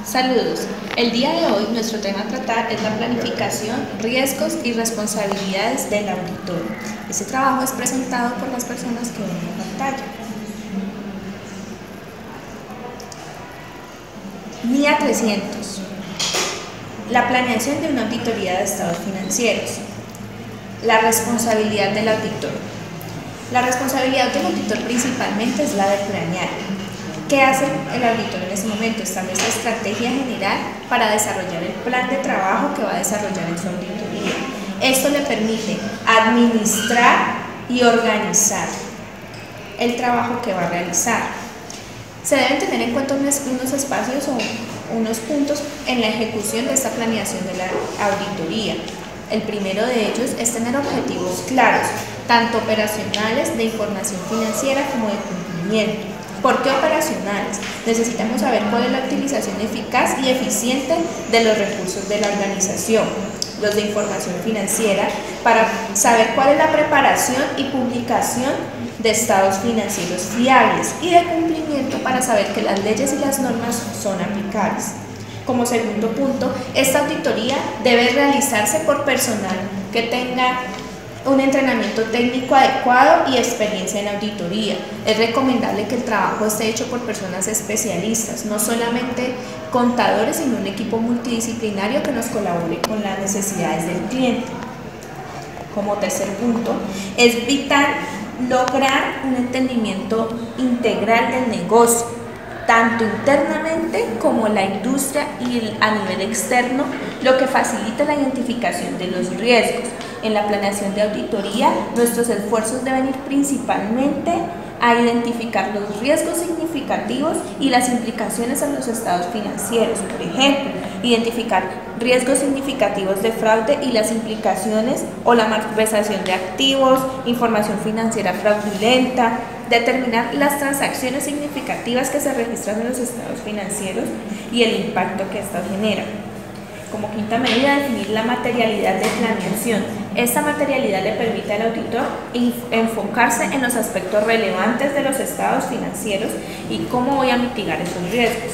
Saludos. El día de hoy nuestro tema a tratar es la planificación, riesgos y responsabilidades del auditor. Este trabajo es presentado por las personas que ven en pantalla. NIA 300. La planeación de una auditoría de estados financieros. La responsabilidad del auditor. La responsabilidad del auditor principalmente es la de planear. ¿Qué hace el auditor en ese momento? Establece estrategia general para desarrollar el plan de trabajo que va a desarrollar en su auditoría. Esto le permite administrar y organizar el trabajo que va a realizar. Se deben tener en cuenta unos espacios o unos puntos en la ejecución de esta planeación de la auditoría. El primero de ellos es tener objetivos claros, tanto operacionales, de información financiera como de cumplimiento. ¿Por qué operacionales? Necesitamos saber cuál es la utilización eficaz y eficiente de los recursos de la organización. Los de información financiera, para saber cuál es la preparación y publicación de estados financieros fiables, y de cumplimiento, para saber que las leyes y las normas son aplicables. Como segundo punto, esta auditoría debe realizarse por personal que tenga un entrenamiento técnico adecuado y experiencia en auditoría. Es recomendable que el trabajo esté hecho por personas especialistas, no solamente contadores, sino un equipo multidisciplinario que nos colabore con las necesidades del cliente. Como tercer punto, es vital lograr un entendimiento integral del negocio, tanto internamente como la industria y a nivel externo, lo que facilita la identificación de los riesgos. En la planeación de auditoría, nuestros esfuerzos deben ir principalmente a identificar los riesgos significativos y las implicaciones en los estados financieros. Por ejemplo, identificar riesgos significativos de fraude y las implicaciones o la malversación de activos, información financiera fraudulenta, determinar las transacciones significativas que se registran en los estados financieros y el impacto que estas generan. Como quinta medida, definir la materialidad de planeación. Esta materialidad le permite al auditor enfocarse en los aspectos relevantes de los estados financieros y cómo voy a mitigar esos riesgos.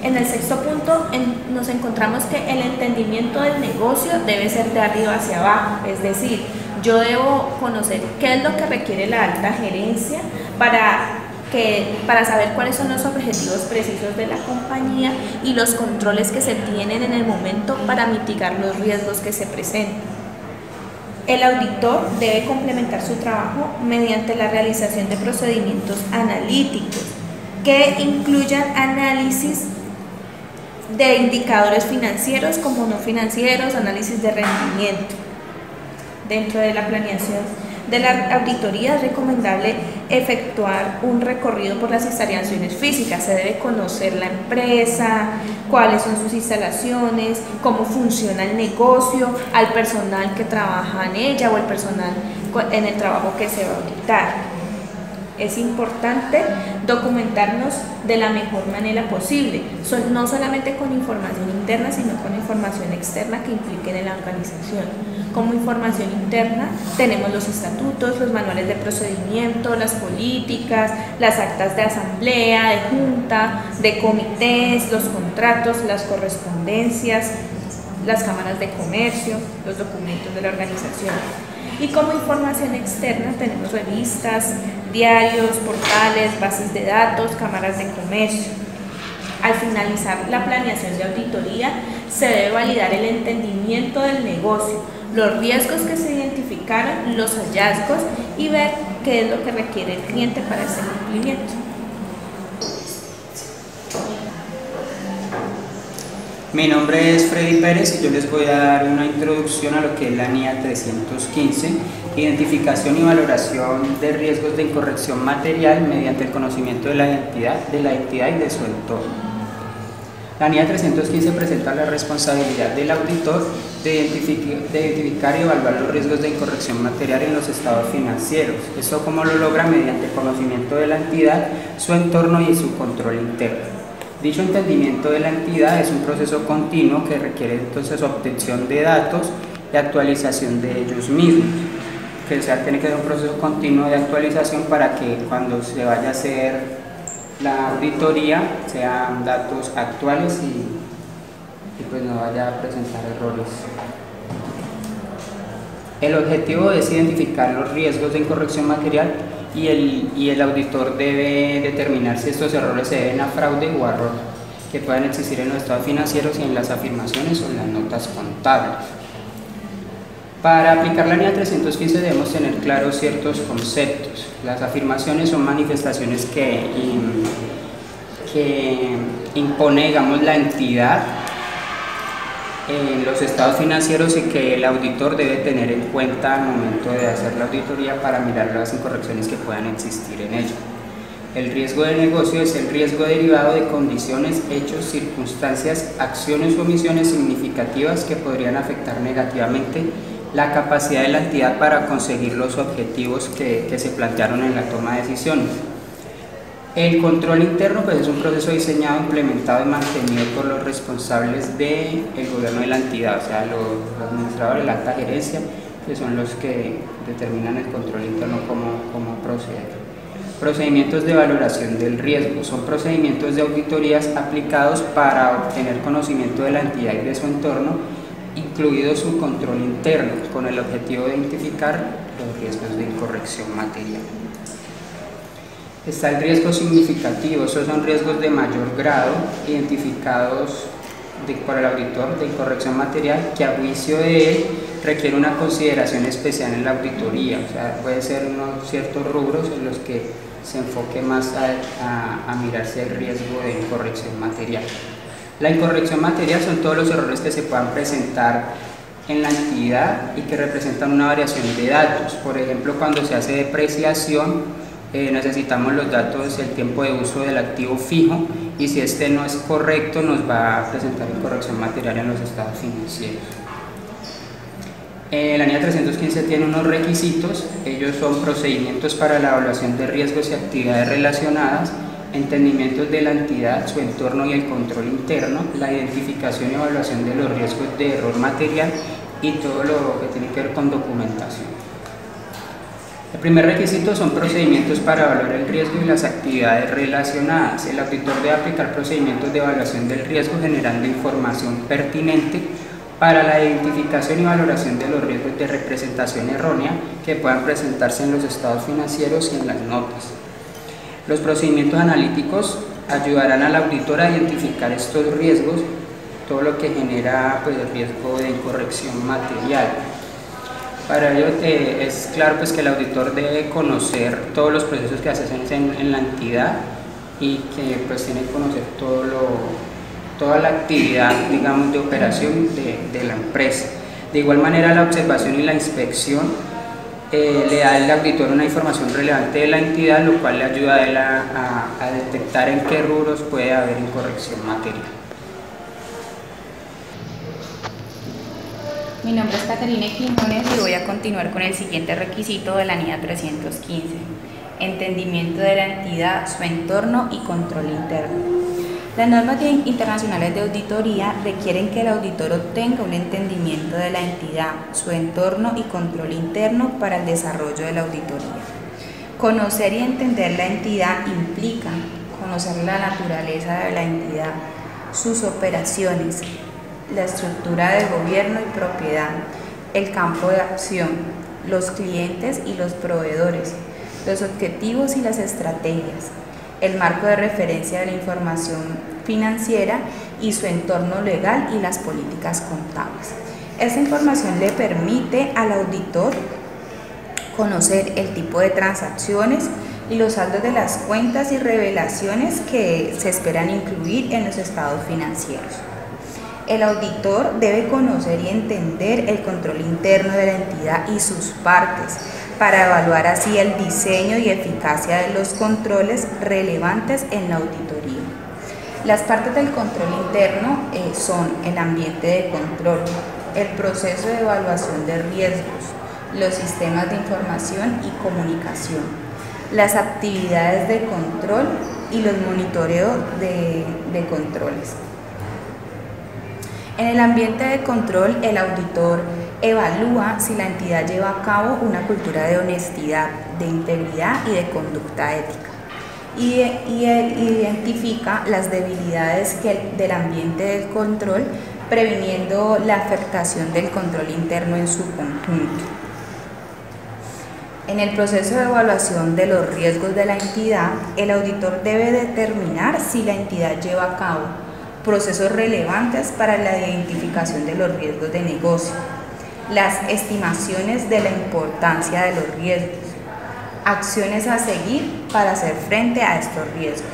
En el sexto punto nos encontramos que el entendimiento del negocio debe ser de arriba hacia abajo, es decir, yo debo conocer qué es lo que requiere la alta gerencia para saber cuáles son los objetivos precisos de la compañía y los controles que se tienen en el momento para mitigar los riesgos que se presentan. El auditor debe complementar su trabajo mediante la realización de procedimientos analíticos que incluyan análisis de indicadores financieros como no financieros, análisis de rendimiento. Dentro de la planeación de la auditoría es recomendable efectuar un recorrido por las instalaciones físicas. Se debe conocer la empresa, cuáles son sus instalaciones, cómo funciona el negocio, al personal que trabaja en ella o el personal en el trabajo que se va a auditar. Es importante documentarnos de la mejor manera posible, no solamente con información interna, sino con información externa que implique en la organización. Como información interna tenemos los estatutos, los manuales de procedimiento, las políticas, las actas de asamblea, de junta, de comités, los contratos, las correspondencias, las cámaras de comercio, los documentos de la organización. Y como información externa tenemos revistas, diarios, portales, bases de datos, cámaras de comercio. Al finalizar la planeación de auditoría, se debe validar el entendimiento del negocio, los riesgos que se identificaron, los hallazgos y ver qué es lo que requiere el cliente para ese cumplimiento. Mi nombre es Freddy Pérez y yo les voy a dar una introducción a lo que es la NIA 315, identificación y valoración de riesgos de incorrección material mediante el conocimiento de la entidad y de su entorno. La NIA 315 presenta la responsabilidad del auditor de identificar y evaluar los riesgos de incorrección material en los estados financieros. Esto como lo logra mediante el conocimiento de la entidad, su entorno y su control interno. Dicho entendimiento de la entidad es un proceso continuo que requiere entonces obtención de datos y actualización de ellos mismos. Tiene que ser un proceso continuo de actualización para que cuando se vaya a hacer la auditoría sean datos actuales y pues no vaya a presentar errores. El objetivo es identificar los riesgos de incorrección material y el auditor debe determinar si estos errores se deben a fraude o a error que puedan existir en los estados financieros y en las afirmaciones o en las notas contables. Para aplicar la NIA 315 debemos tener claros ciertos conceptos. Las afirmaciones son manifestaciones que impone, digamos, la entidad en los estados financieros y que el auditor debe tener en cuenta al momento de hacer la auditoría para mirar las incorrecciones que puedan existir en ello. El riesgo de negocio es el riesgo derivado de condiciones, hechos, circunstancias, acciones o omisiones significativas que podrían afectar negativamente la capacidad de la entidad para conseguir los objetivos que se plantearon en la toma de decisiones. El control interno pues, es un proceso diseñado, implementado y mantenido por los responsables del gobierno de la entidad, o sea, los administradores, la alta gerencia, que son los que determinan el control interno, cómo proceder. Procedimientos de valoración del riesgo son procedimientos de auditorías aplicados para obtener conocimiento de la entidad y de su entorno, incluido su control interno, con el objetivo de identificar los riesgos de incorrección material. Está el riesgo significativo, esos son riesgos de mayor grado identificados por el auditor de incorrección material que a juicio de él requiere una consideración especial en la auditoría, o sea, puede ser unos ciertos rubros en los que se enfoque más a mirar si hay riesgo de incorrección material. La incorrección material son todos los errores que se puedan presentar en la entidad y que representan una variación de datos. Por ejemplo, cuando se hace depreciación, necesitamos los datos, el tiempo de uso del activo fijo, y si este no es correcto nos va a presentar incorrección material en los estados financieros. La NIA 315 tiene unos requisitos, ellos son procedimientos para la evaluación de riesgos y actividades relacionadas, entendimientos de la entidad, su entorno y el control interno, la identificación y evaluación de los riesgos de error material y todo lo que tiene que ver con documentación. El primer requisito son procedimientos para evaluar el riesgo y las actividades relacionadas. El auditor debe aplicar procedimientos de evaluación del riesgo generando información pertinente para la identificación y valoración de los riesgos de representación errónea que puedan presentarse en los estados financieros y en las notas. Los procedimientos analíticos ayudarán al auditor a identificar estos riesgos, todo lo que genera pues, el riesgo de incorrección material. Para ello es claro pues, que el auditor debe conocer todos los procesos que se hacen en la entidad y que pues, tiene que conocer toda la actividad, digamos, de operación de la empresa. De igual manera, la observación y la inspección le da al auditor una información relevante de la entidad, lo cual le ayuda a él a detectar en qué rubros puede haber incorrección material. Mi nombre es Caterina Quiñones y voy a continuar con el siguiente requisito de la NIA 315. Entendimiento de la entidad, su entorno y control interno. Las normas internacionales de auditoría requieren que el auditor obtenga un entendimiento de la entidad, su entorno y control interno para el desarrollo de la auditoría. Conocer y entender la entidad implica conocer la naturaleza de la entidad, sus operaciones, la estructura de gobierno y propiedad, el campo de acción, los clientes y los proveedores, los objetivos y las estrategias, el marco de referencia de la información financiera y su entorno legal y las políticas contables. Esta información le permite al auditor conocer el tipo de transacciones y los saldos de las cuentas y revelaciones que se esperan incluir en los estados financieros. El auditor debe conocer y entender el control interno de la entidad y sus partes, para evaluar así el diseño y eficacia de los controles relevantes en la auditoría. Las partes del control interno son el ambiente de control, el proceso de evaluación de riesgos, los sistemas de información y comunicación, las actividades de control y los monitoreos de controles. En el ambiente de control, el auditor evalúa si la entidad lleva a cabo una cultura de honestidad, de integridad y de conducta ética. y identifica las debilidades del ambiente del control, previniendo la afectación del control interno en su conjunto. En el proceso de evaluación de los riesgos de la entidad, el auditor debe determinar si la entidad lleva a cabo procesos relevantes para la identificación de los riesgos de negocio, las estimaciones de la importancia de los riesgos, acciones a seguir para hacer frente a estos riesgos.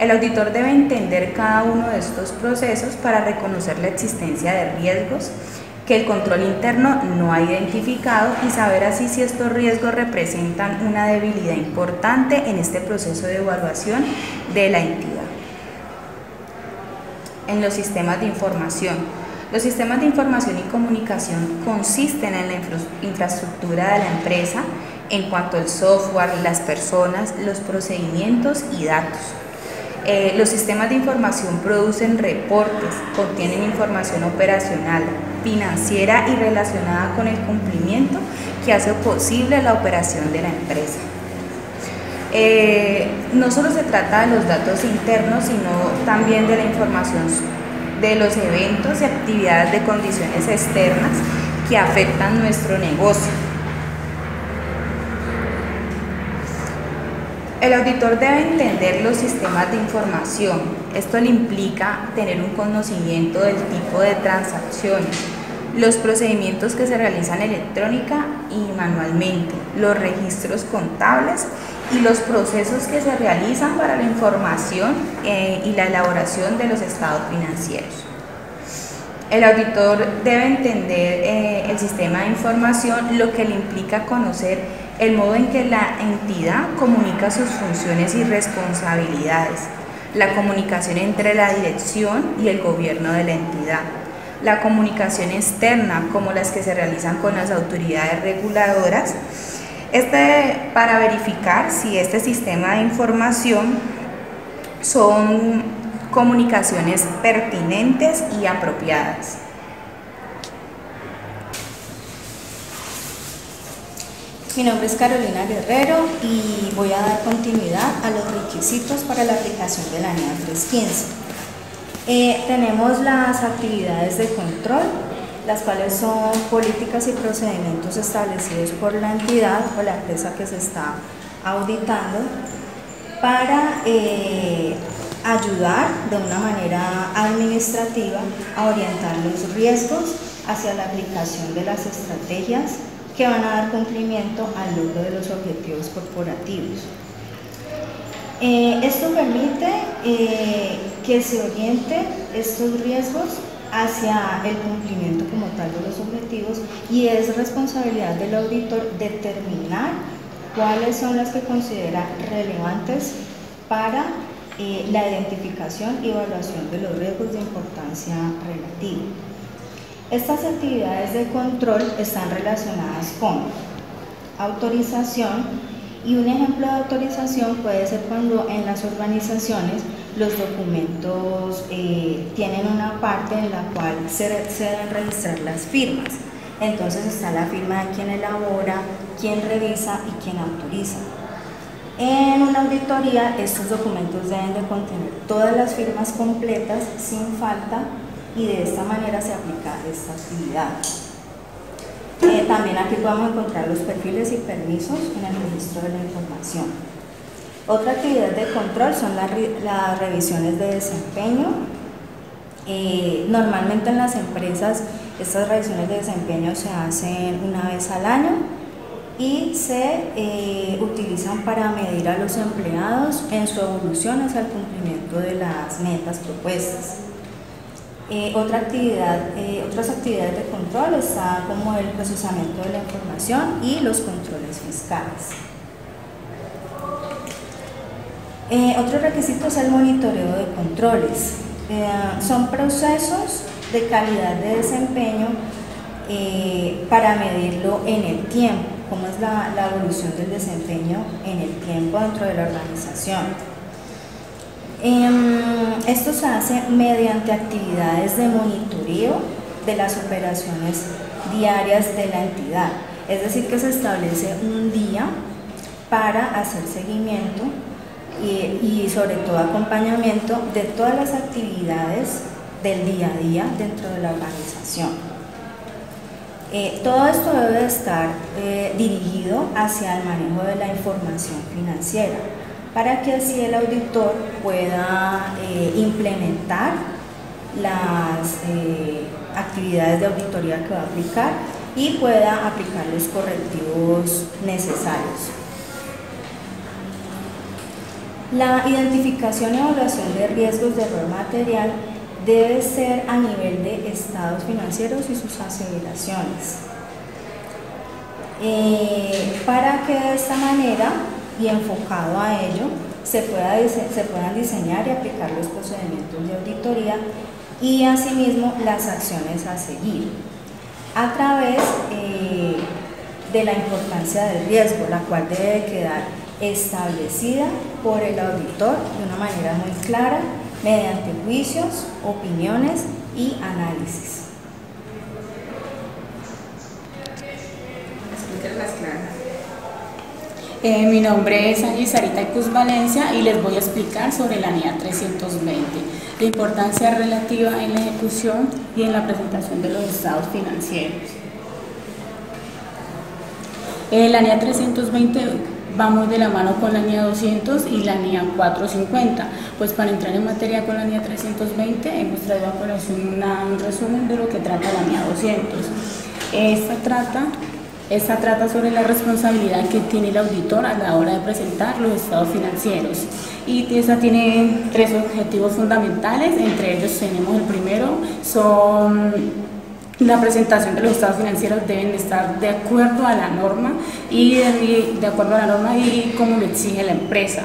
El auditor debe entender cada uno de estos procesos para reconocer la existencia de riesgos que el control interno no ha identificado y saber así si estos riesgos representan una debilidad importante en este proceso de evaluación de la entidad. En los sistemas de información. Los sistemas de información y comunicación consisten en la infraestructura de la empresa en cuanto al software, las personas, los procedimientos y datos. Los sistemas de información producen reportes, contienen información operacional, financiera y relacionada con el cumplimiento que hace posible la operación de la empresa. No solo se trata de los datos internos, sino también de la información de los eventos y actividades de condiciones externas que afectan nuestro negocio. El auditor debe entender los sistemas de información. Esto le implica tener un conocimiento del tipo de transacciones, los procedimientos que se realizan electrónica y manualmente, los registros contables y los procesos que se realizan para la información y la elaboración de los estados financieros. El auditor debe entender el sistema de información, lo que le implica conocer el modo en que la entidad comunica sus funciones y responsabilidades, la comunicación entre la dirección y el gobierno de la entidad, la comunicación externa, como las que se realizan con las autoridades reguladoras, para verificar si este sistema de información son comunicaciones pertinentes y apropiadas. Mi nombre es Carolina Guerrero y voy a dar continuidad a los requisitos para la aplicación de la NEA 315. Tenemos las actividades de control, las cuales son políticas y procedimientos establecidos por la entidad o la empresa que se está auditando para ayudar de una manera administrativa a orientar los riesgos hacia la aplicación de las estrategias que van a dar cumplimiento al logro de los objetivos corporativos. Esto permite que se orienten estos riesgos hacia el cumplimiento como tal de los objetivos y es responsabilidad del auditor determinar cuáles son las que considera relevantes para la identificación y evaluación de los riesgos de importancia relativa. Estas actividades de control están relacionadas con autorización y un ejemplo de autorización puede ser cuando en las organizaciones los documentos tienen una parte en la cual se deben registrar las firmas. Entonces está la firma de quien elabora, quien revisa y quien autoriza. En una auditoría estos documentos deben de contener todas las firmas completas sin falta y de esta manera se aplica esta actividad. También aquí podemos encontrar los perfiles y permisos en el registro de la información. Otra actividad de control son las revisiones de desempeño. Normalmente en las empresas estas revisiones de desempeño se hacen una vez al año y se utilizan para medir a los empleados en su evolución hacia el cumplimiento de las metas propuestas. Otras actividades de control está como el procesamiento de la información y los controles fiscales. Otro requisito es el monitoreo de controles. Son procesos de calidad de desempeño para medirlo en el tiempo, cómo es la evolución del desempeño en el tiempo dentro de la organización. Esto se hace mediante actividades de monitoreo de las operaciones diarias de la entidad, es decir que se establece un día para hacer seguimiento y sobre todo acompañamiento de todas las actividades del día a día dentro de la organización. Todo esto debe estar dirigido hacia el manejo de la información financiera, para que así el auditor pueda implementar las actividades de auditoría que va a aplicar y pueda aplicar los correctivos necesarios. La identificación y evaluación de riesgos de error material debe ser a nivel de estados financieros y sus aseveraciones, para que de esta manera y enfocado a ello se puedan diseñar y aplicar los procedimientos de auditoría y asimismo las acciones a seguir a través de la importancia del riesgo, la cual debe quedar establecida por el auditor de una manera muy clara mediante juicios, opiniones y análisis. Mi nombre es Angie Sarita Icus Valencia y les voy a explicar sobre la NIA 320, la importancia relativa en la ejecución y en la presentación de los estados financieros. La NIA 320 vamos de la mano con la NIA 200 y la NIA 450, pues para entrar en materia con la NIA 320 hemos traído a colación un resumen de lo que trata la NIA 200. Esta trata sobre la responsabilidad que tiene el auditor a la hora de presentar los estados financieros, y esa tiene tres objetivos fundamentales. Entre ellos tenemos el primero, son la presentación de los estados financieros deben estar de acuerdo a la norma y como lo exige la empresa.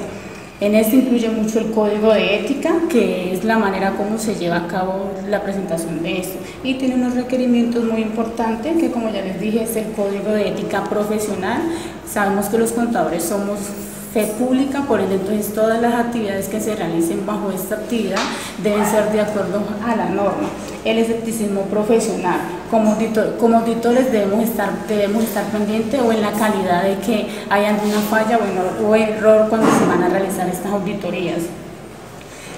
En esto incluye mucho el código de ética, que es la manera como se lleva a cabo la presentación de esto, y tiene unos requerimientos muy importantes que, como ya les dije, es el código de ética profesional. Sabemos que los contadores somos fe pública, por ende entonces todas las actividades que se realicen bajo esta actividad deben ser de acuerdo a la norma. El escepticismo profesional, como auditores debemos estar pendientes o en la calidad de que haya alguna falla o error cuando se van a realizar estas auditorías.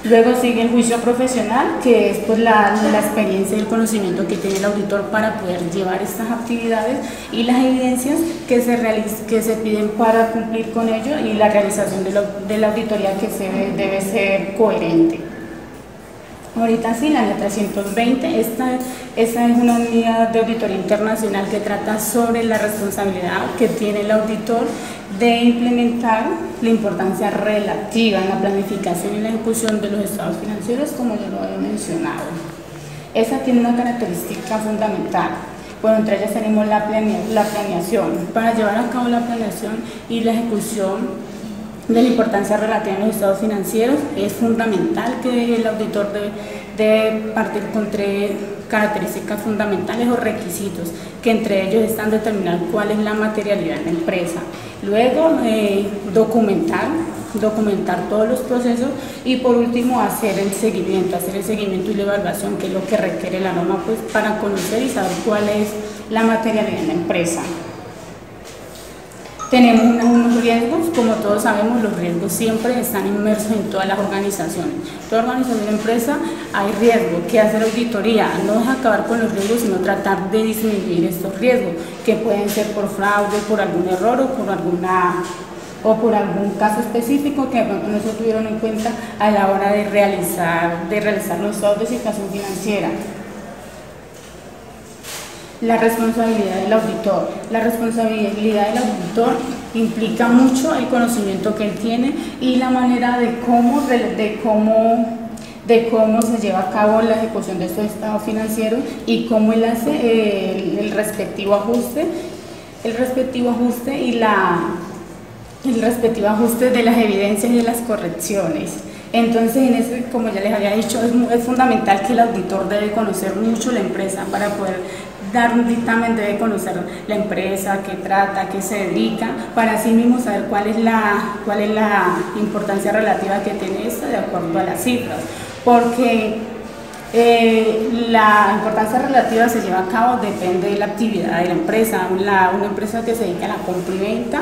Luego sigue el juicio profesional, que es pues la experiencia y el conocimiento que tiene el auditor para poder llevar estas actividades y las evidencias que se piden para cumplir con ello, y la realización de la auditoría que debe ser coherente. Ahorita sí, la NIA 320, esta es una unidad de auditoría internacional que trata sobre la responsabilidad que tiene el auditor de implementar la importancia relativa en la planificación y la ejecución de los estados financieros, como ya lo había mencionado. Esta tiene una característica fundamental. Bueno, entre ellas tenemos la planeación. Para llevar a cabo la planeación y la ejecución de la importancia relativa en los estados financieros, es fundamental que el auditor debe partir con tres características fundamentales o requisitos, que entre ellos están determinar cuál es la materialidad de la empresa. Luego, documentar todos los procesos, y por último hacer el seguimiento y la evaluación, que es lo que requiere la norma, pues, para conocer y saber cuál es la materialidad de la empresa. Tenemos unos riesgos. Como todos sabemos, los riesgos siempre están inmersos en todas las organizaciones. Toda organización de empresa hay riesgo. ¿Qué hace la auditoría? No es acabar con los riesgos, sino tratar de disminuir estos riesgos, que pueden ser por fraude, por algún error o por algún caso específico que de pronto no se tuvieron en cuenta a la hora de realizar los estados de situación financiera. La responsabilidad del auditor. La responsabilidad del auditor implica mucho el conocimiento que él tiene y la manera de cómo se lleva a cabo la ejecución de estos estados financieros, y cómo él hace el respectivo ajuste de las evidencias y de las correcciones. Entonces, como ya les había dicho, es fundamental que el auditor debe conocer mucho la empresa para poder dar un dictamen. Debe conocer la empresa, qué trata, qué se dedica, para así mismo saber cuál es la importancia relativa que tiene esta de acuerdo a las cifras, porque la importancia relativa se lleva a cabo, depende de la actividad de la empresa. Una empresa que se dedica a la compra y venta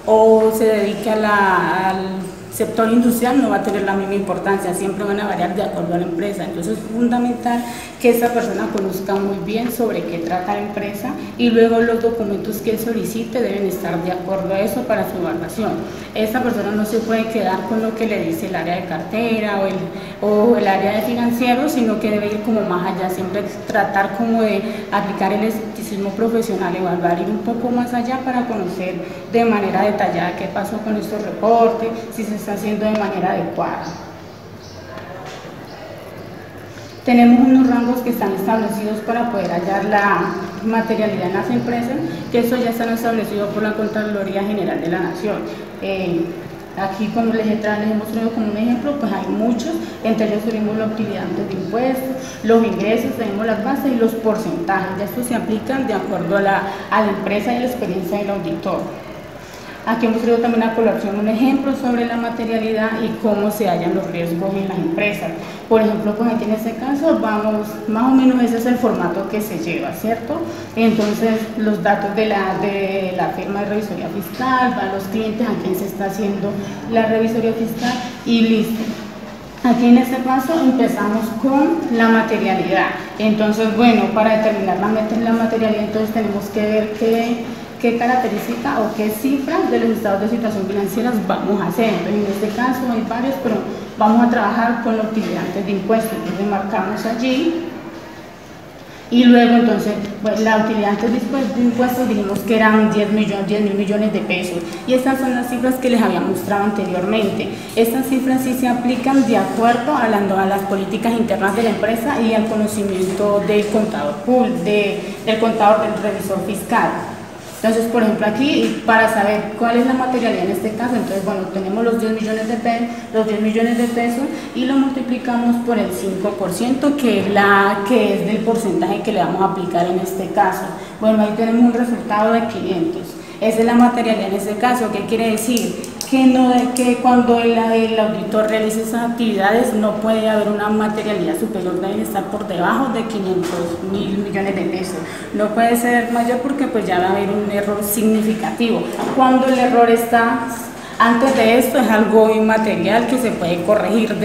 o se dedica al sector industrial no va a tener la misma importancia, siempre van a variar de acuerdo a la empresa. Entonces es fundamental que esta persona conozca muy bien sobre qué trata la empresa y luego los documentos que él solicite deben estar de acuerdo a eso para su evaluación. Esta persona no se puede quedar con lo que le dice el área de cartera o el área de financieros, sino que debe ir como más allá, siempre tratar como de aplicar el escepticismo profesional, evaluar, ir un poco más allá para conocer de manera detallada qué pasó con estos reportes, si se está haciendo de manera adecuada. Tenemos unos rangos que están establecidos para poder hallar la materialidad en las empresas, que eso ya están establecidos por la Contraloría General de la Nación. Aquí, como les hemos traído como un ejemplo, pues hay muchos, entre ellos tenemos la utilidad antes de impuestos, los ingresos, tenemos las bases y los porcentajes. Ya estos se aplican de acuerdo a la empresa y la experiencia del auditor. Aquí hemos traído también a colación un ejemplo sobre la materialidad y cómo se hallan los riesgos en las empresas. Por ejemplo, pues aquí en este caso vamos, más o menos ese es el formato que se lleva, ¿cierto? Entonces, los datos de la firma de revisoría fiscal, van los clientes a quien se está haciendo la revisoría fiscal y listo. Aquí en este paso empezamos con la materialidad. Entonces, bueno, para determinar la materialidad, entonces tenemos que ver qué característica o qué cifras de los estados de situación financiera vamos a hacer. Entonces, en este caso hay varios, pero vamos a trabajar con la utilidad antes de impuestos. Entonces marcamos allí y luego entonces pues, la utilidad antes de impuestos dijimos que eran 10 mil millones de pesos y estas son las cifras que les había mostrado anteriormente. Estas cifras sí se aplican de acuerdo a las políticas internas de la empresa y al conocimiento del contador del contador, del revisor fiscal. Entonces, por ejemplo, aquí, para saber cuál es la materialidad en este caso, entonces, bueno, tenemos los 10 millones de pesos y lo multiplicamos por el 5%, que es del porcentaje que le vamos a aplicar en este caso. Bueno, ahí tenemos un resultado de 500. Esa es la materialidad en este caso. ¿Qué quiere decir? Que cuando el auditor realice esas actividades no puede haber una materialidad superior, deben estar por debajo de 500.000 millones de pesos. No puede ser mayor porque pues ya va a haber un error significativo. Cuando el error está antes de esto es algo inmaterial que se puede corregir.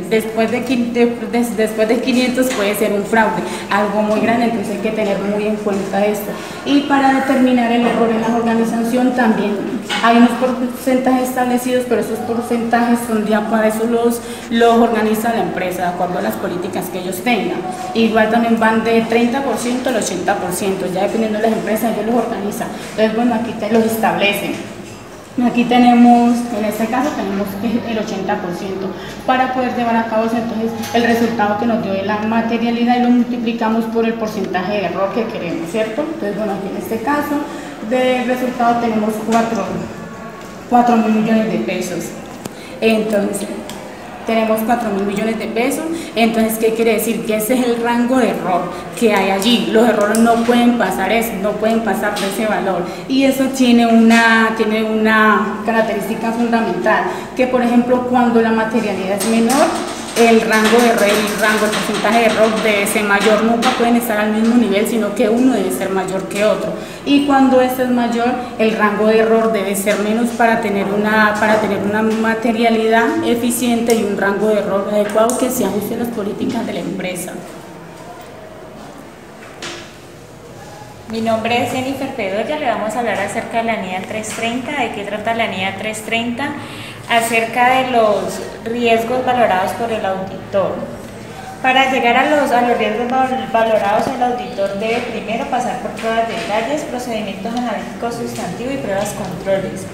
Después de 500 puede ser un fraude, algo muy grande, entonces hay que tener muy en cuenta esto. Y para determinar el error en la organización también hay unos porcentajes establecidos, pero esos porcentajes son de acuerdo, eso los organiza la empresa, de acuerdo a las políticas que ellos tengan. Igual también van de 30% al 80%, ya dependiendo de las empresas, ellos los organizan. Entonces, bueno, aquí te los establecen. Aquí tenemos, en este caso tenemos el 80%. Para poder llevar a cabo entonces el resultado que nos dio de la materialidad y lo multiplicamos por el porcentaje de error que queremos, ¿cierto? Entonces, bueno, aquí en este caso de resultado tenemos 4 mil millones de pesos. Entonces, tenemos 4 mil millones de pesos. Entonces, ¿qué quiere decir? Que ese es el rango de error que hay allí. Los errores no pueden pasar eso, no pueden pasar de ese valor. Y eso tiene una característica fundamental, que por ejemplo, cuando la materialidad es menor, el rango de error, el porcentaje de error debe ser mayor, nunca pueden estar al mismo nivel, sino que uno debe ser mayor que otro. Y cuando este es mayor, el rango de error debe ser menos para tener una materialidad eficiente y un rango de error adecuado que se ajuste a las políticas de la empresa. Mi nombre es Jennifer Bedoya, le vamos a hablar acerca de la NIA 330, de qué trata la NIA 330, acerca de los riesgos valorados por el auditor. Para llegar a los riesgos valorados, el auditor debe primero pasar por pruebas de detalles, procedimientos analíticos sustantivos y pruebas controles.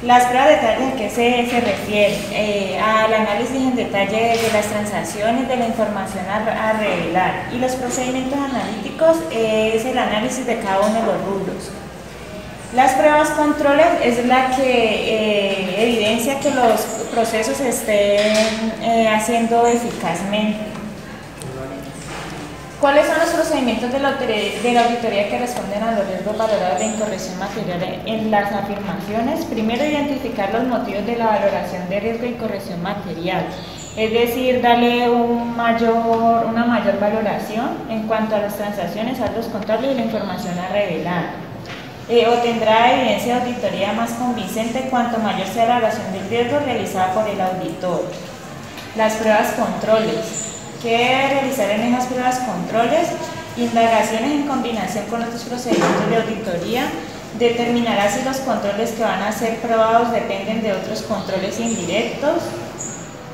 Las pruebas de detalle, ¿a qué se refiere? Al análisis en detalle de las transacciones, de la información a revelar. Y los procedimientos analíticos es el análisis de cada uno de los rubros. Las pruebas controles es la que evidencia que los procesos se estén haciendo eficazmente. ¿Cuáles son los procedimientos de la auditoría que responden a los riesgos valorados de incorrección material en las afirmaciones? Primero, identificar los motivos de la valoración de riesgo de incorrección material, es decir, darle una mayor valoración en cuanto a las transacciones, saldos contables y la información a revelar. o tendrá evidencia de auditoría más convincente cuanto mayor sea la evaluación del riesgo realizada por el auditor. Las pruebas controles. ¿Qué debe realizar en esas pruebas controles? Indagaciones en combinación con otros procedimientos de auditoría. Determinará si los controles que van a ser probados dependen de otros controles indirectos.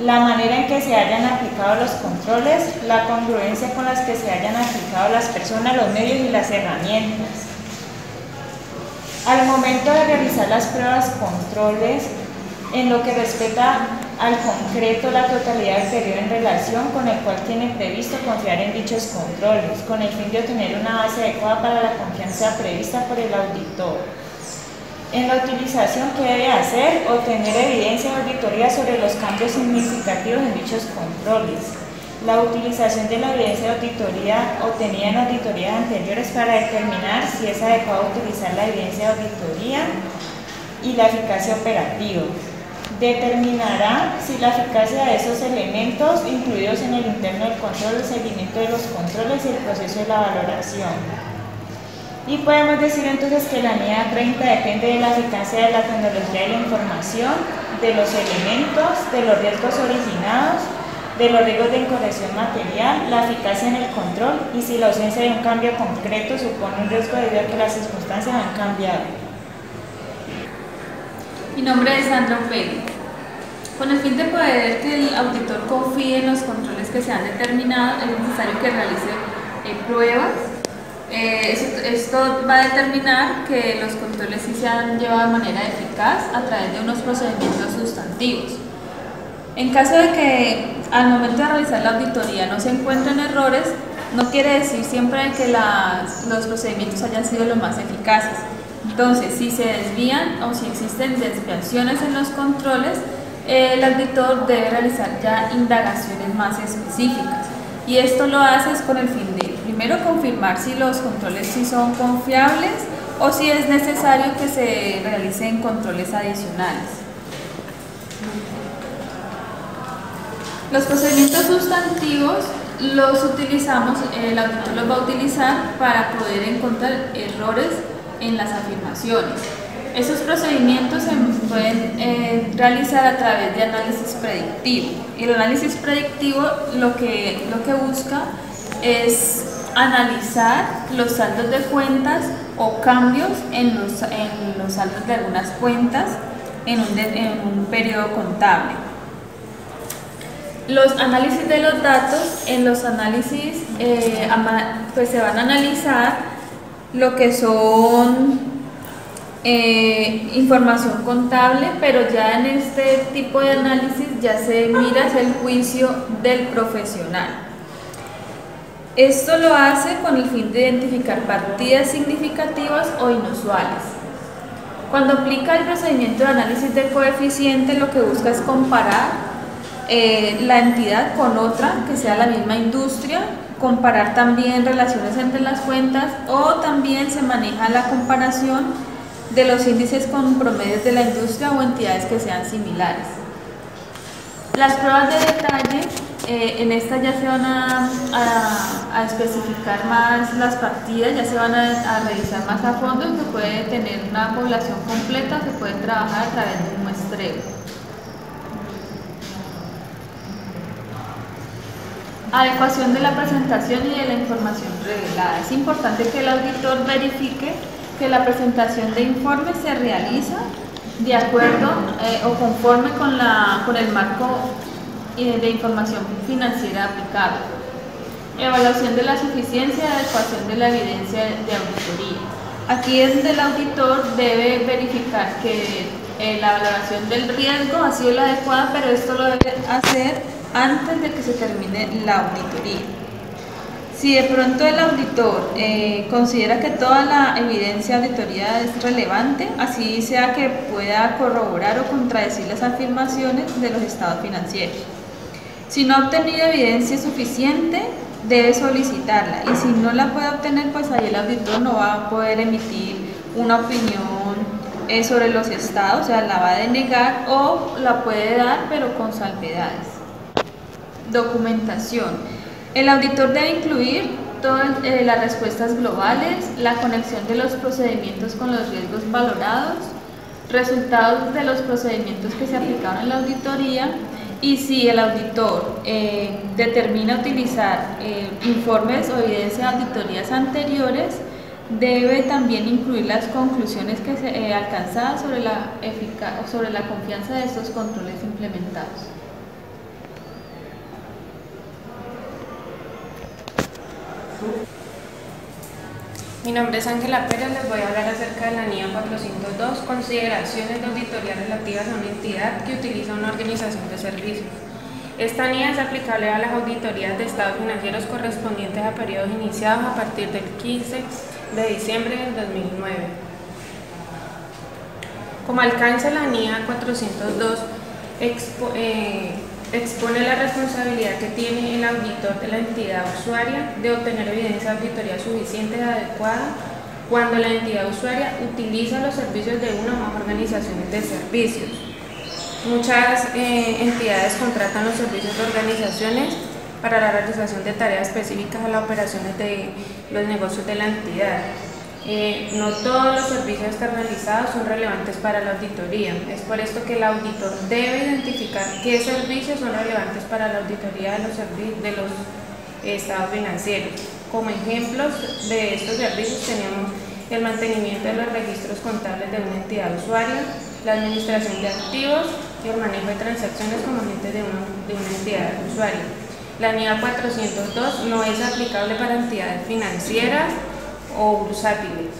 La manera en que se hayan aplicado los controles, la congruencia con las que se hayan aplicado las personas, los medios y las herramientas. Al momento de realizar las pruebas controles, en lo que respecta al concreto, la totalidad del periodo en relación con el cual tiene previsto confiar en dichos controles, con el fin de obtener una base adecuada para la confianza prevista por el auditor. En la utilización, ¿qué debe hacer? Obtener evidencia de auditoría sobre los cambios significativos en dichos controles. La utilización de la evidencia de auditoría obtenida en auditorías anteriores para determinar si es adecuado utilizar la evidencia de auditoría y la eficacia operativa. Determinará si la eficacia de esos elementos incluidos en el interno del control, el seguimiento de los controles y el proceso de la valoración. Y podemos decir entonces que la NIA 30 depende de la eficacia de la tecnología y la información, de los elementos, de los riesgos originados, de los riesgos de incorrección material, la eficacia en el control y si la ausencia de un cambio concreto supone un riesgo debido a que las circunstancias han cambiado. Mi nombre es Sandra Pérez. Con el fin de poder que el auditor confíe en los controles que se han determinado, es necesario que realice pruebas. Esto va a determinar que los controles sí se han llevado de manera eficaz a través de unos procedimientos sustantivos. En caso de que al momento de realizar la auditoría no se encuentren errores, no quiere decir siempre que los procedimientos hayan sido los más eficaces. Entonces, si se desvían o si existen desviaciones en los controles, el auditor debe realizar ya indagaciones más específicas. Y esto lo hace con el fin de, primero, confirmar si los controles sí son confiables o si es necesario que se realicen controles adicionales. Los procedimientos sustantivos los utilizamos, el auditor los va a utilizar para poder encontrar errores en las afirmaciones. Esos procedimientos se pueden realizar a través de análisis predictivo. El análisis predictivo lo que busca es analizar los saldos de cuentas o cambios en los saldos de algunas cuentas en un periodo contable. Los análisis de los datos, en los análisis pues se van a analizar lo que son información contable, pero ya en este tipo de análisis ya se mira el juicio del profesional. Esto lo hace con el fin de identificar partidas significativas o inusuales. Cuando aplica el procedimiento de análisis de coeficiente, lo que busca es comparar la entidad con otra que sea la misma industria, comparar también relaciones entre las cuentas o también se maneja la comparación de los índices con promedios de la industria o entidades que sean similares. Las pruebas de detalle, en esta ya se van a especificar más las partidas, ya se van a revisar más a fondo, se puede tener una población completa, se puede trabajar a través de un muestreo. Adecuación de la presentación y de la información revelada. Es importante que el auditor verifique que la presentación de informes se realiza de acuerdo o conforme con el marco de información financiera aplicable. Evaluación de la suficiencia y adecuación de la evidencia de auditoría. Aquí es donde el auditor debe verificar que la valoración del riesgo ha sido la adecuada, pero esto lo debe hacer antes de que se termine la auditoría. Si de pronto el auditor considera que toda la evidencia de auditoría es relevante, así sea que pueda corroborar o contradecir las afirmaciones de los estados financieros. Si no ha obtenido evidencia suficiente, debe solicitarla y si no la puede obtener, pues ahí el auditor no va a poder emitir una opinión sobre los estados, o sea, la va a denegar o la puede dar pero con salvedades. Documentación. El auditor debe incluir todas las respuestas globales, la conexión de los procedimientos con los riesgos valorados, resultados de los procedimientos que se aplicaron en la auditoría, y si el auditor determina utilizar informes o evidencia de auditorías anteriores, debe también incluir las conclusiones que se alcanzadas sobre la confianza de estos controles implementados. Mi nombre es Ángela Pérez, les voy a hablar acerca de la NIA 402, consideraciones de auditoría relativas a una entidad que utiliza una organización de servicios. Esta NIA es aplicable a las auditorías de estados financieros correspondientes a periodos iniciados a partir del 15 de diciembre del 2009. Como alcance, la NIA 402 expone la responsabilidad que tiene el auditor de la entidad usuaria de obtener evidencia de auditoría suficiente y adecuada cuando la entidad usuaria utiliza los servicios de una o más organizaciones de servicios. Muchas entidades contratan los servicios de organizaciones para la realización de tareas específicas a las operaciones de los negocios de la entidad. No todos los servicios externalizados son relevantes para la auditoría. Es por esto que el auditor debe identificar qué servicios son relevantes para la auditoría de los estados financieros. Como ejemplos de estos servicios tenemos el mantenimiento de los registros contables de una entidad usuaria, la administración de activos y el manejo de transacciones como agentes de una entidad usuaria. La NIA 402 no es aplicable para entidades financieras o bursátiles.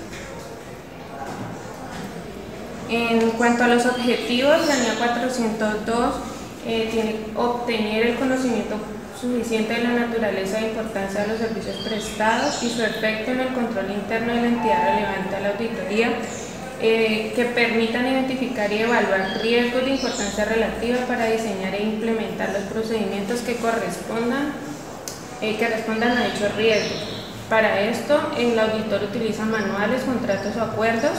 En cuanto a los objetivos, la NIA 402 tiene obtener el conocimiento suficiente de la naturaleza e importancia de los servicios prestados y su efecto en el control interno de la entidad relevante a la auditoría, que permitan identificar y evaluar riesgos de importancia relativa para diseñar e implementar los procedimientos que respondan a dichos riesgos. Para esto, el auditor utiliza manuales, contratos o acuerdos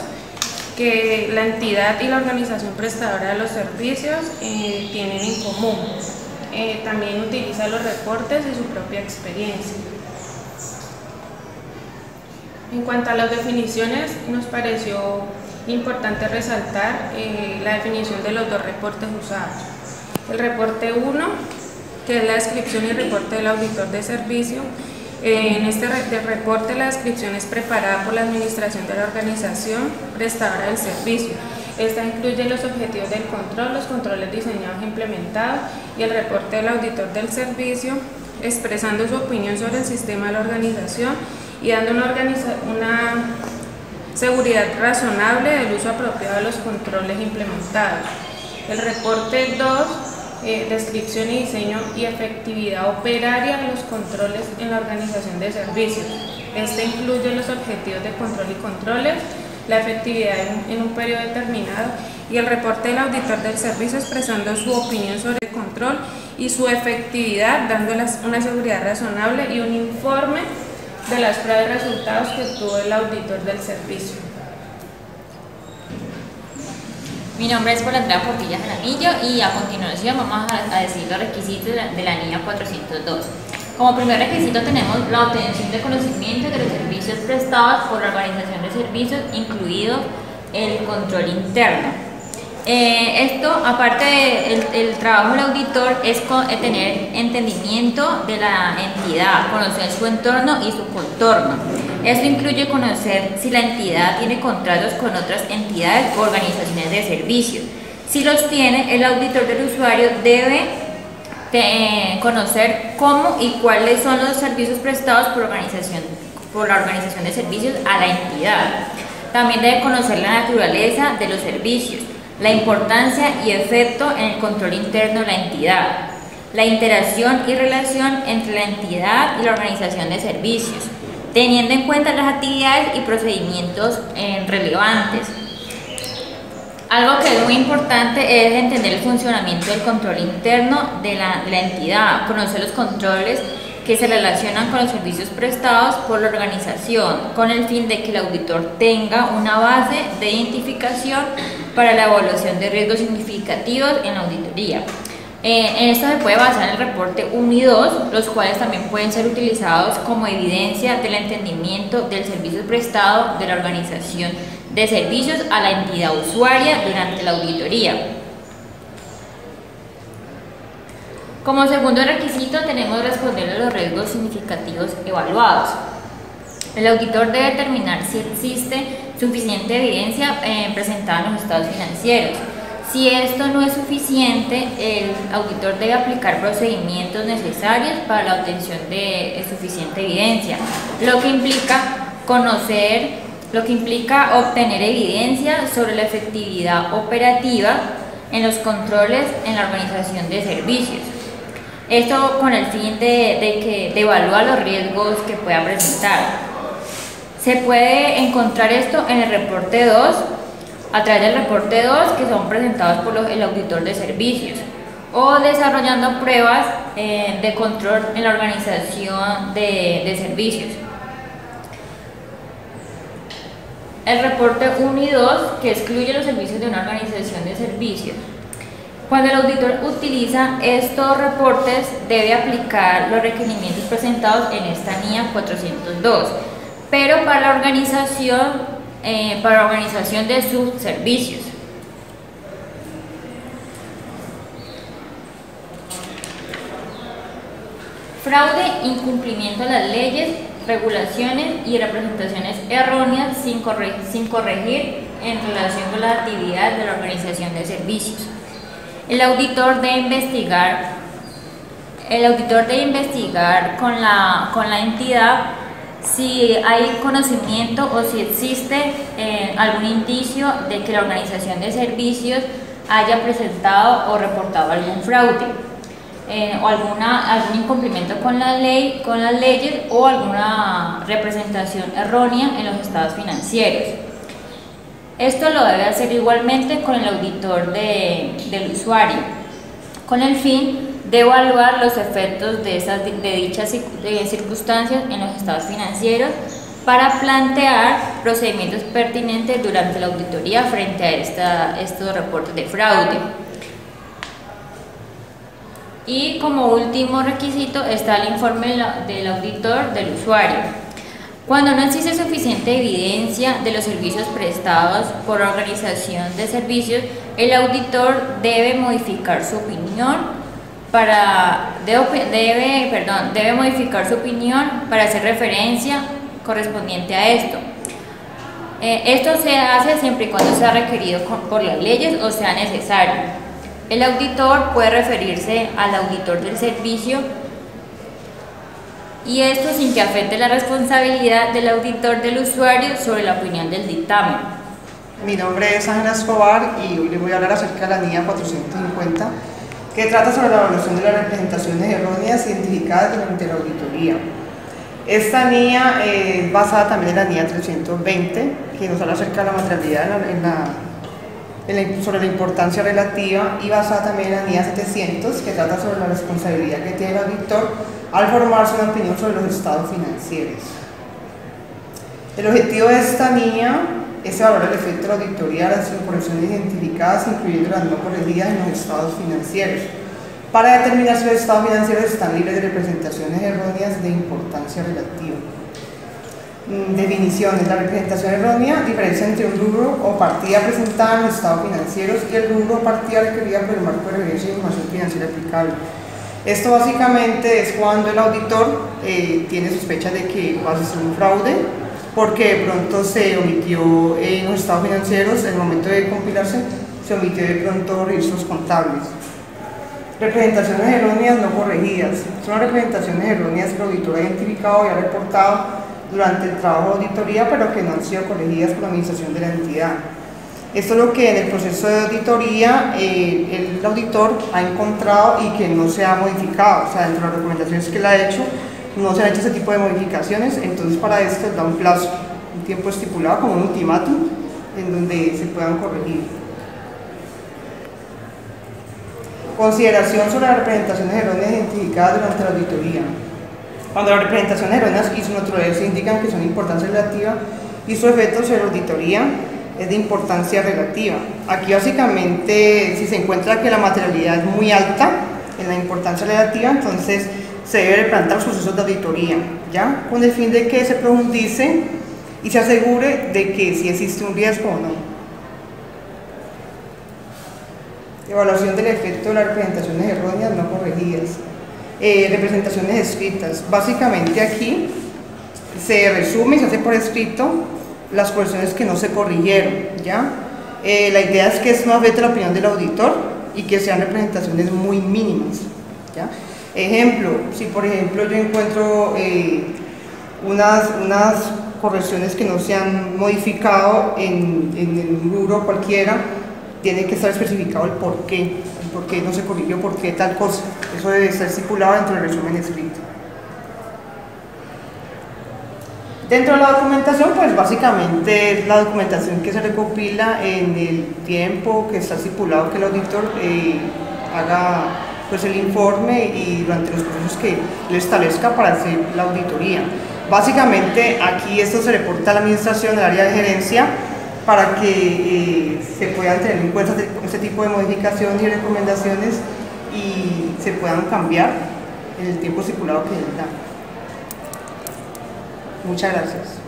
que la entidad y la organización prestadora de los servicios tienen en común. También utiliza los reportes y su propia experiencia. En cuanto a las definiciones, nos pareció importante resaltar la definición de los dos reportes usados. El reporte 1, que es la descripción y reporte del auditor de servicio. En este reporte la descripción es preparada por la administración de la organización prestadora del servicio. Esta incluye los objetivos del control, los controles diseñados e implementados y el reporte del auditor del servicio, expresando su opinión sobre el sistema de la organización y dando una seguridad razonable del uso apropiado de los controles implementados. El reporte 2, descripción y diseño y efectividad operaria de los controles en la organización de servicios. Este incluye los objetivos de control y controles, la efectividad en un periodo determinado y el reporte del auditor del servicio expresando su opinión sobre el control y su efectividad, dándoles una seguridad razonable y un informe de las pruebas y resultados que obtuvo el auditor del servicio. Mi nombre es Paula Andrea Portilla Jaramillo y a continuación vamos a decir los requisitos de la NIA 402. Como primer requisito tenemos la obtención de conocimiento de los servicios prestados por la organización de servicios, incluido el control interno. Esto, aparte del trabajo del auditor, es tener entendimiento de la entidad, conocer su entorno y su contorno. Esto incluye conocer si la entidad tiene contratos con otras entidades o organizaciones de servicios. Si los tiene, el auditor del usuario debe conocer cómo y cuáles son los servicios prestados por la organización de servicios a la entidad. También debe conocer la naturaleza de los servicios, la importancia y efecto en el control interno de la entidad, la interacción y relación entre la entidad y la organización de servicios, teniendo en cuenta las actividades y procedimientos relevantes. Algo que es muy importante es entender el funcionamiento del control interno de la entidad, conocer los controles que se relacionan con los servicios prestados por la organización, con el fin de que el auditor tenga una base de identificación para la evaluación de riesgos significativos en la auditoría. En esto se puede basar en el reporte 1 y 2, los cuales también pueden ser utilizados como evidencia del entendimiento del servicio prestado de la organización de servicios a la entidad usuaria durante la auditoría. Como segundo requisito tenemos responder a los riesgos significativos evaluados. El auditor debe determinar si existe suficiente evidencia presentada en los estados financieros. Si esto no es suficiente, el auditor debe aplicar procedimientos necesarios para la obtención de suficiente evidencia, lo que implica obtener evidencia sobre la efectividad operativa en los controles en la organización de servicios. Esto con el fin de evaluar los riesgos que pueda presentar. Se puede encontrar esto en el reporte 2, a través del reporte 2 que son presentados por el auditor de servicios, o desarrollando pruebas de control en la organización de servicios. El reporte 1 y 2 que excluye los servicios de una organización de servicios. Cuando el auditor utiliza estos reportes debe aplicar los requerimientos presentados en esta NIA 402, pero para la organización de sus servicios. Fraude, incumplimiento de las leyes, regulaciones y representaciones erróneas sin corregir en relación con la actividad de la organización de servicios. El auditor debe investigar con la entidad si hay conocimiento o si existe algún indicio de que la organización de servicios haya presentado o reportado algún fraude o algún incumplimiento con las leyes o alguna representación errónea en los estados financieros. Esto lo debe hacer igualmente con el auditor del usuario, con el fin de evaluar los efectos de dichas circunstancias en los estados financieros para plantear procedimientos pertinentes durante la auditoría frente a estos reportes de fraude. Y como último requisito está el informe del auditor del usuario. Cuando no existe suficiente evidencia de los servicios prestados por la organización de servicios, el auditor debe modificar su opinión para hacer referencia correspondiente a esto. Esto se hace siempre y cuando sea requerido por las leyes o sea necesario. El auditor puede referirse al auditor del servicio y esto sin que afecte la responsabilidad del auditor del usuario sobre la opinión del dictamen. Mi nombre es Ángela Escobar y hoy les voy a hablar acerca de la NIA 450, que trata sobre la evaluación de las representaciones erróneas identificadas durante la auditoría. Esta NIA es basada también en la NIA 320, que nos habla acerca de la materialidad sobre la importancia relativa, y basada también en la NIA 700, que trata sobre la responsabilidad que tiene el auditor al formarse una opinión sobre los estados financieros. El objetivo de esta NIA es evaluar el efecto de la auditoría de las incorrecciones identificadas, incluyendo las no corregidas en los estados financieros, para determinar si los estados financieros están libres de representaciones erróneas de importancia relativa. Definiciones. La representación errónea diferencia entre un rubro o partida presentada en los estados financieros y el rubro o partida requerida por el marco de referencia de información financiera aplicable. Esto básicamente es cuando el auditor tiene sospechas de que va a ser un fraude, porque de pronto se omitió en los estados financieros, en el momento de compilarse, se omitió de pronto registros contables. Representaciones erróneas no corregidas. Son representaciones erróneas que el auditor ha identificado y ha reportado durante el trabajo de auditoría, pero que no han sido corregidas por la administración de la entidad. Esto es lo que en el proceso de auditoría el auditor ha encontrado y que no se ha modificado. O sea, dentro de las recomendaciones que él ha hecho, no se han hecho ese tipo de modificaciones. Entonces, para esto da un plazo, un tiempo estipulado como un ultimátum, en donde se puedan corregir. Consideración sobre las representaciones erróneas identificadas durante la auditoría. Cuando las representaciones erróneas y su naturaleza indican que son de importancia relativa y su efecto sobre la auditoría es de importancia relativa. Aquí básicamente, si se encuentra que la materialidad es muy alta, en la importancia relativa, entonces se debe replantear los procesos de auditoría, ¿ya? Con el fin de que se profundice y se asegure de que si existe un riesgo o no. Evaluación del efecto de las representaciones erróneas no corregidas. Representaciones escritas. Básicamente aquí se resume y se hace por escrito las correcciones que no se corrigieron, ¿ya? La idea es que esto no afecte la opinión del auditor y que sean representaciones muy mínimas, ¿ya? Ejemplo, si por ejemplo yo encuentro unas correcciones que no se han modificado en un rubro cualquiera, tiene que estar especificado el por qué no se corrigió, por qué tal cosa. Eso debe estar estipulado dentro del resumen escrito. Dentro de la documentación, pues básicamente es la documentación que se recopila en el tiempo que está estipulado que el auditor haga pues el informe y durante los procesos que le establezca para hacer la auditoría. Básicamente aquí esto se reporta a la administración, al área de gerencia, para que se puedan tener en cuenta este tipo de modificaciones y recomendaciones y se puedan cambiar en el tiempo estipulado que él da. Muchas gracias.